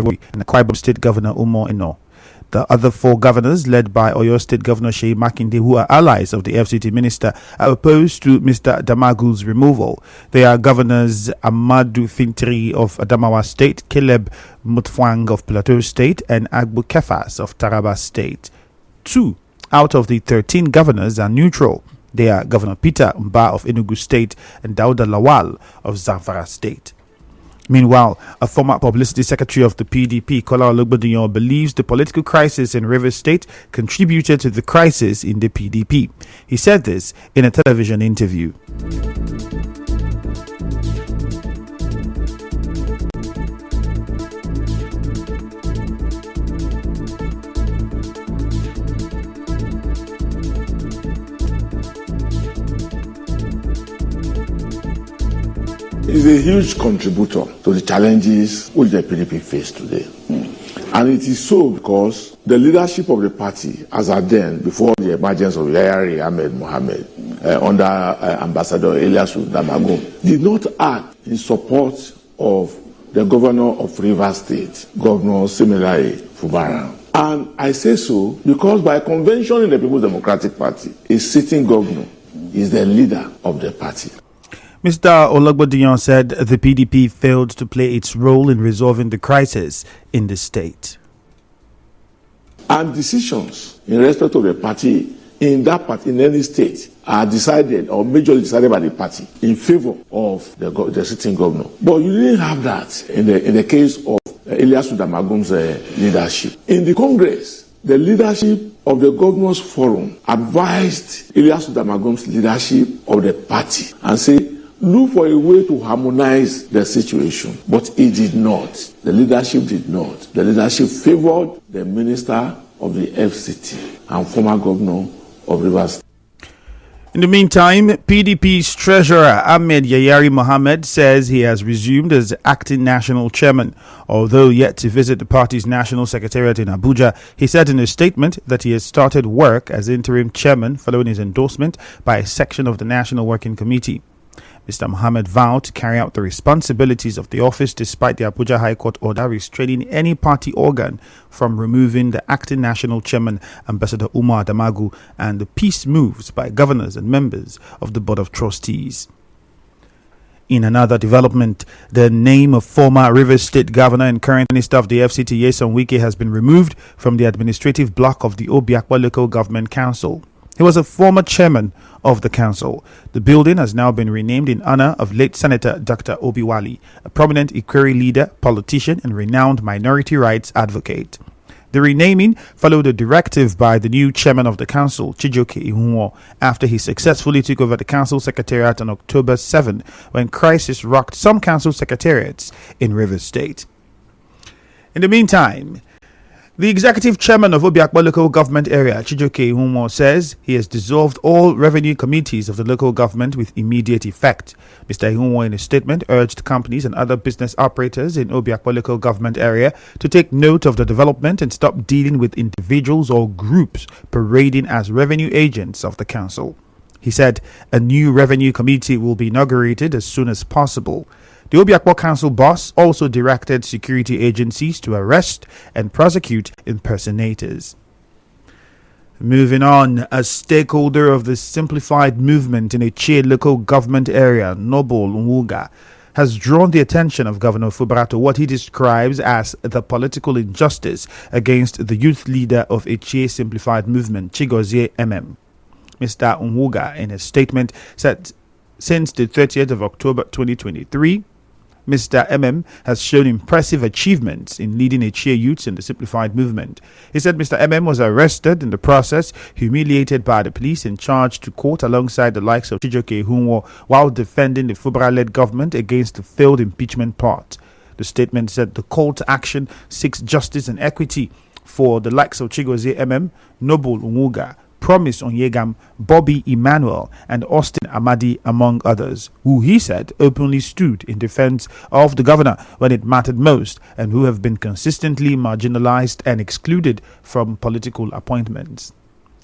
and Akwa Ibom State Governor Umar Eno. The other four governors, led by Oyo State Governor Seyi Makinde, who are allies of the FCT minister, are opposed to Mr. Damagu's removal. They are Governors Amadou Fintiri of Adamawa State, Caleb Mutfwang of Plateau State, and Agbu Kefas of Taraba State. 2 out of the 13 governors are neutral. They are Governor Peter Mba of Enugu State and Dauda Lawal of Zamfara State. Meanwhile, a former publicity secretary of the PDP, Kola Ologbondiyan, believes the political crisis in Rivers State contributed to the crisis in the PDP. He said this in a television interview. Is a huge contributor to the challenges which the PDP face today. And it is so because the leadership of the party, as at then, before the emergence of Yahya Ahmed Mohammed, under Ambassador Ilyasu Damagum, did not act in support of the governor of Rivers State, Governor Siminalayi Fubara. And I say so because by convention in the People's Democratic Party, a sitting governor is the leader of the party. Mr. Ologbondiyan said the PDP failed to play its role in resolving the crisis in the state. And decisions in respect of the party in that party, in any state, are decided or majorly decided by the party in favor of the sitting governor. But you didn't have that in the case of Ilyasu Damagum's leadership. In the Congress, the leadership of the Governors Forum advised Ilyasu Damagum's leadership of the party and said, look for a way to harmonize the situation. But it did not. The leadership did not. The leadership favored the minister of the FCT and former governor of Rivers. In the meantime, PDP's treasurer Ahmed Yayari Mohammed says he has resumed as acting national chairman. Although yet to visit the party's national secretariat in Abuja, he said in a statement that he has started work as interim chairman following his endorsement by a section of the National Working Committee. Mr. Mohammed vowed to carry out the responsibilities of the office despite the Abuja High Court order restraining any party organ from removing the acting national chairman, Ambassador Umar Damagu, and the peace moves by governors and members of the Board of Trustees. In another development, the name of former Rivers State Governor and current Minister of the FCT, Nyesom Wike, has been removed from the administrative block of the Obiakwa Local Government Council. He was a former chairman of the council. The building has now been renamed in honor of late Senator Dr. Obi Wali, a prominent Ikwere leader, politician, and renowned minority rights advocate. The renaming followed a directive by the new chairman of the council, Chijioke Ihunwo, after he successfully took over the council secretariat on October 7, when crisis rocked some council secretariats in Rivers State. In the meantime, the executive chairman of Obiakwa local government area, Chijioke Ihunwo, says he has dissolved all revenue committees of the local government with immediate effect. Mr. Ihunwo, in a statement, urged companies and other business operators in Obiakwa local government area to take note of the development and stop dealing with individuals or groups parading as revenue agents of the council. He said a new revenue committee will be inaugurated as soon as possible. The Obiakwa Council boss also directed security agencies to arrest and prosecute impersonators. Moving on, a stakeholder of the simplified movement in a Che local government area, Noble Nwuga, has drawn the attention of Governor Fubara to what he describes as the political injustice against the youth leader of a Che simplified movement, Chigozie MM. Mr. Nwuga, in a statement, said since the 30th of October 2023, Mr. MM has shown impressive achievements in leading a Che youths in the simplified movement. He said Mr. MM was arrested in the process, humiliated by the police, and charged to court alongside the likes of Chijioke Ihunwo while defending the Fubara-led government against the failed impeachment plot. The statement said the call to action seeks justice and equity for the likes of Chigozie MM, Noble Nwuga, Promise Onyegam, Bobby Emmanuel, and Austin Amadi, among others, who he said openly stood in defense of the governor when it mattered most and who have been consistently marginalized and excluded from political appointments.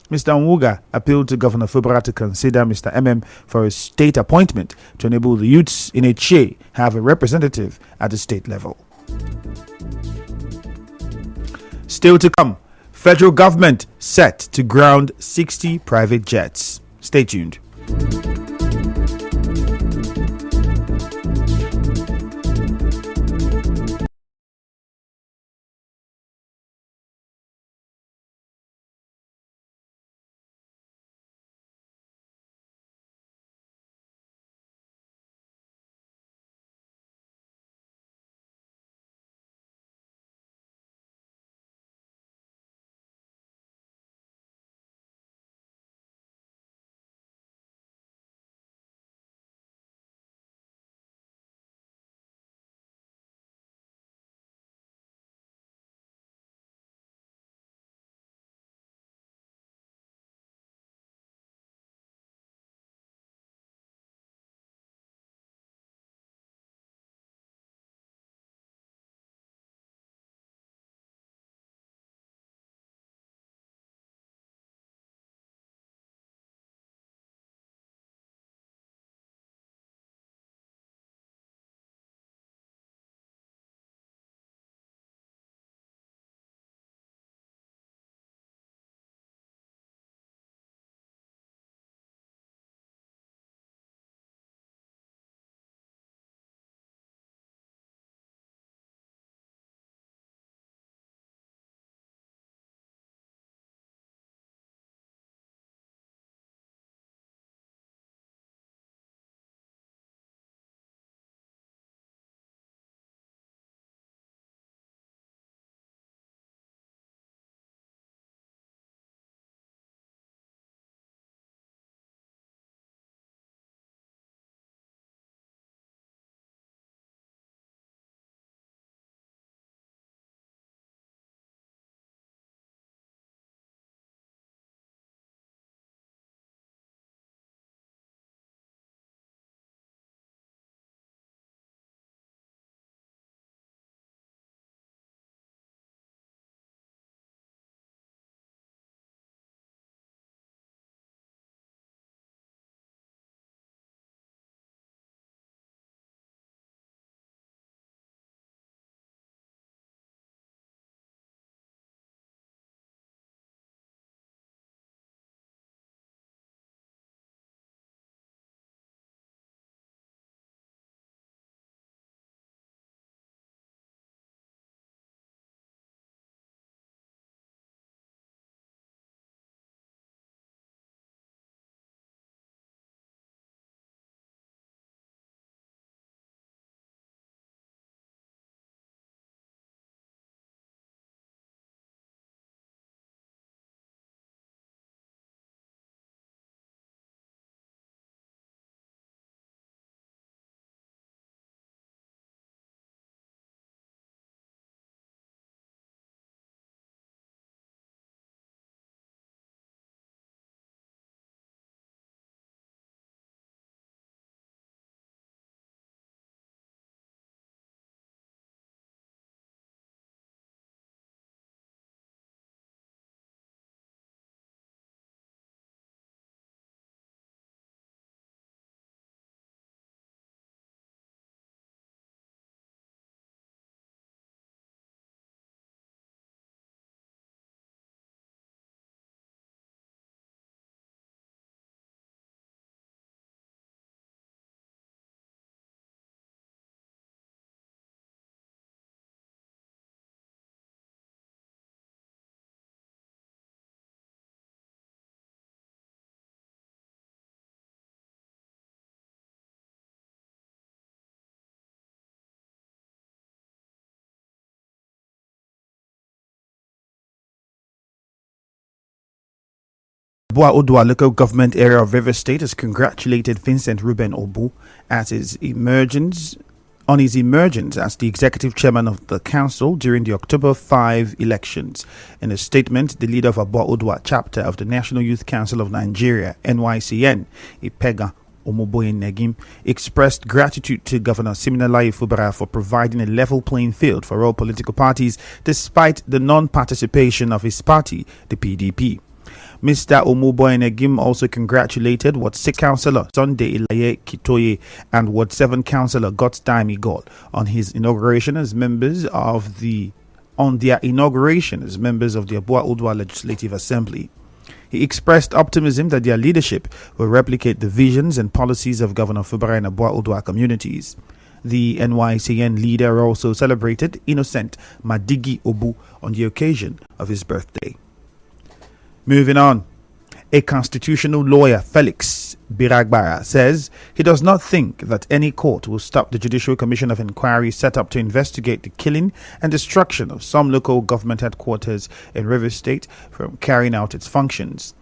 Mr. Nwuga appealed to Governor Fubara to consider Mr. MM for a state appointment to enable the youths in a Che have a representative at the state level. Still to come, federal government set to ground 60 private jets. Stay tuned. Boa Odua local government area of River State has congratulated Vincent Ruben Obu at his emergence as the executive chairman of the council during the October 5 elections. In a statement, the leader of Boa Odua chapter of the National Youth Council of Nigeria, NYCN, Ipega Omoboye Negim, expressed gratitude to Governor Siminalayi Fubara for providing a level playing field for all political parties despite the non-participation of his party, the PDP. Mr. Omoboye Negim also congratulated Ward 6 Councillor Sunday Ilaye Kitoye and Ward 7 Councillor God's Daimi God on his inauguration as members of the on their inauguration as members of the Abua Udwa Legislative Assembly. He expressed optimism that their leadership will replicate the visions and policies of Governor Fubara and Abua Udwa communities. The NYCN leader also celebrated Innocent Madigi Obu on the occasion of his birthday. Moving on, a constitutional lawyer, Felix Biragbara, says he does not think that any court will stop the Judicial Commission of Inquiry set up to investigate the killing and destruction of some local government headquarters in Rivers State from carrying out its functions.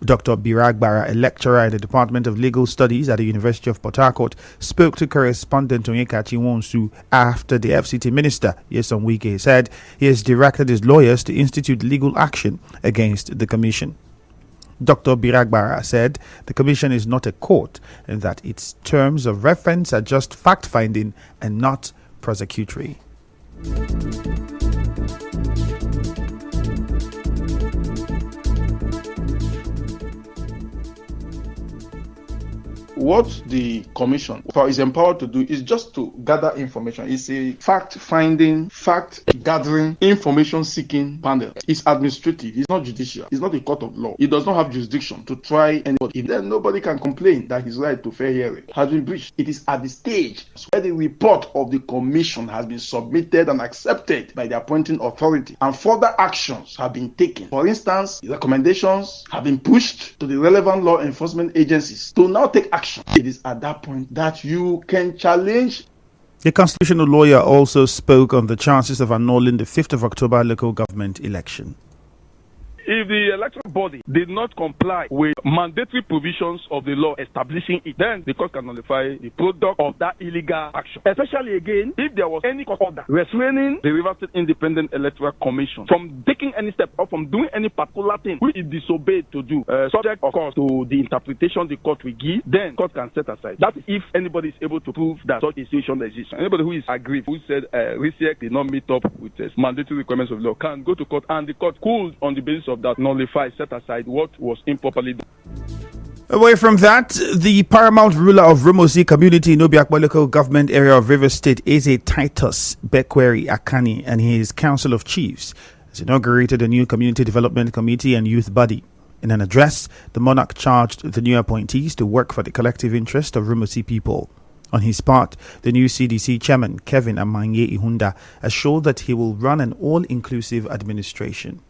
Dr. Biragbara, a lecturer in the Department of Legal Studies at the University of Port Harcourt, spoke to correspondent Onyeka Chinwonsu after the FCT minister, Nyesom Wike, said he has directed his lawyers to institute legal action against the commission. Dr. Biragbara said the commission is not a court and that its terms of reference are just fact-finding and not prosecutory. What the commission is empowered to do is just to gather information. It's a fact-finding, fact-gathering, information-seeking panel. It's administrative. It's not judicial. It's not a court of law. It does not have jurisdiction to try anybody. Then nobody can complain that his right to fair hearing has been breached. It is at the stage where the report of the commission has been submitted and accepted by the appointing authority, and further actions have been taken. For instance, recommendations have been pushed to the relevant law enforcement agencies to now take action. It is at that point that you can challenge. The constitutional lawyer also spoke on the chances of annulling the 5th of October local government election. If the electoral body did not comply with mandatory provisions of the law establishing it, then the court can nullify the product of that illegal action. Especially again, if there was any court order restraining the Rivers State Independent Electoral Commission from taking any step or from doing any particular thing which it disobeyed to do, subject of course to the interpretation the court will give, then court can set aside. That is if anybody is able to prove that such a situation exists. Anybody who is aggrieved, who said RISIEC did not meet up with mandatory requirements of law, can go to court, and the court could, on the basis of that, nullify, set aside what was improperly done. Away from that, the paramount ruler of Rumosi community in Obiakwa local government area of Rivers State, Eze Titus Bekweri Akani, and his council of chiefs has inaugurated a new community development committee and youth body. In an address, the monarch charged the new appointees to work for the collective interest of Rumosi people. On his part, the new CDC chairman, Kevin Amanye Ihunda, assured that he will run an all-inclusive administration.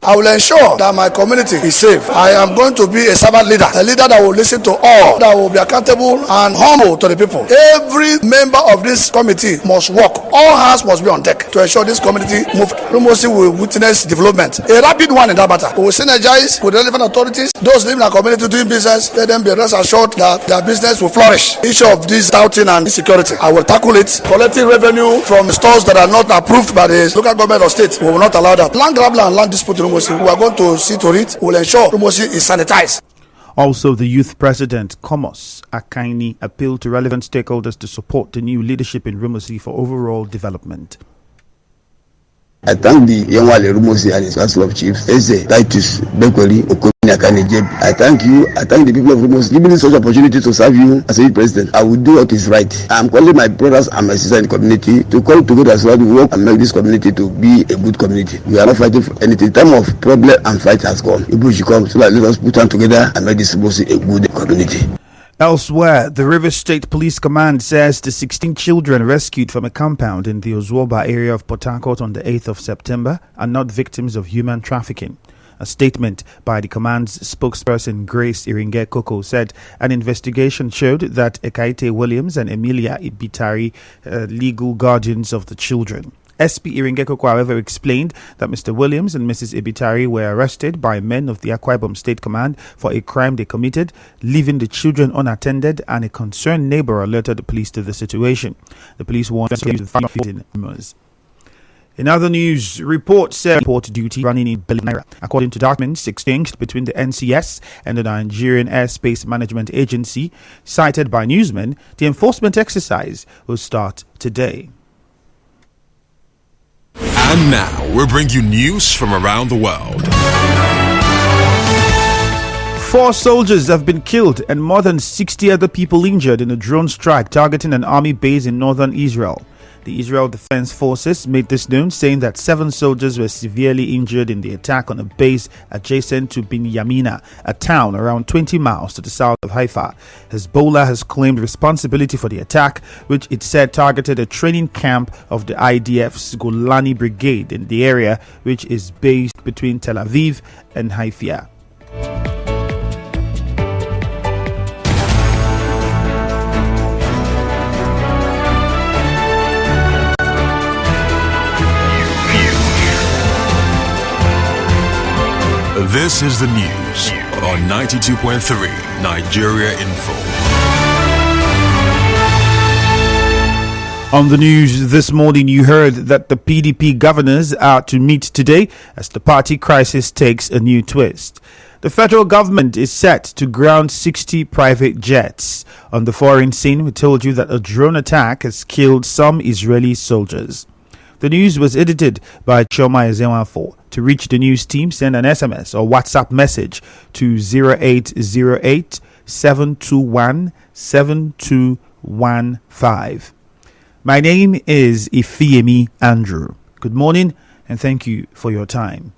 I will ensure that my community is safe. I am going to be a servant leader, a leader that will listen to all, that will be accountable and humble to the people. Every member of this committee must work. All hands must be on deck to ensure this community move. Rumosi will witness development, a rapid one in that matter. We will synergize with relevant authorities. Those living in our community doing business, let them be rest assured that their business will flourish. Issue of this doubting and insecurity, I will tackle it. Collecting revenue from stores that are not approved by the local government or state, we will not allow that. Land grab and land dispute. We are going to see to it. We will ensure Rumosi is sanitized. Also, the youth president, Komos Akaini, appealed to relevant stakeholders to support the new leadership in Rumosi for overall development. I thank the Yangwale Rumosi and his council of chiefs, Eze Titus Bekweri Akani. I thank you. I thank the people of Rumosi giving me such opportunity to serve you as a president. I will do what is right. I am calling my brothers and my sisters in the community to come together as well to work and make this community to be a good community. We are not fighting for anything. The time of problem and fight has gone. People should come so that let us put them together and make this Rumosi a good community. Elsewhere, the Rivers State Police Command says the 16 children rescued from a compound in the Ozwoba area of Port Harcourt on the 8th of September are not victims of human trafficking. A statement by the command's spokesperson Grace Iringe Koko said an investigation showed that Ekaite Williams and Emilia Ibitari legal guardians of the children. SP Iringe Koko, however, explained that Mr. Williams and Mrs. Ibitari were arrested by men of the Akwa Ibom State Command for a crime they committed, leaving the children unattended, and a concerned neighbor alerted the police to the situation. The police warned the rumors. In other news, reports say report duty running in billion naira. According to documents exchanged between the NCS and the Nigerian Airspace Management Agency, cited by newsmen, the enforcement exercise will start today. And now, we bring you news from around the world. 4 soldiers have been killed and more than 60 other people injured in a drone strike targeting an army base in northern Israel. The Israel Defense Forces made this known, saying that 7 soldiers were severely injured in the attack on a base adjacent to Binyamina, a town around 20 miles to the south of Haifa. Hezbollah has claimed responsibility for the attack, which it said targeted a training camp of the IDF's Golani Brigade in the area, which is based between Tel Aviv and Haifa. This is the news on 92.3 Nigeria Info. On the news this morning, you heard that the PDP governors are to meet today as the party crisis takes a new twist. The federal government is set to ground 60 private jets. On the foreign scene, we told you that a drone attack has killed some Israeli soldiers. The news was edited by Choma Ezenwafo. To reach the news team, send an SMS or WhatsApp message to 0808 721 7215. My name is Ifeyemi Andrew. Good morning and thank you for your time.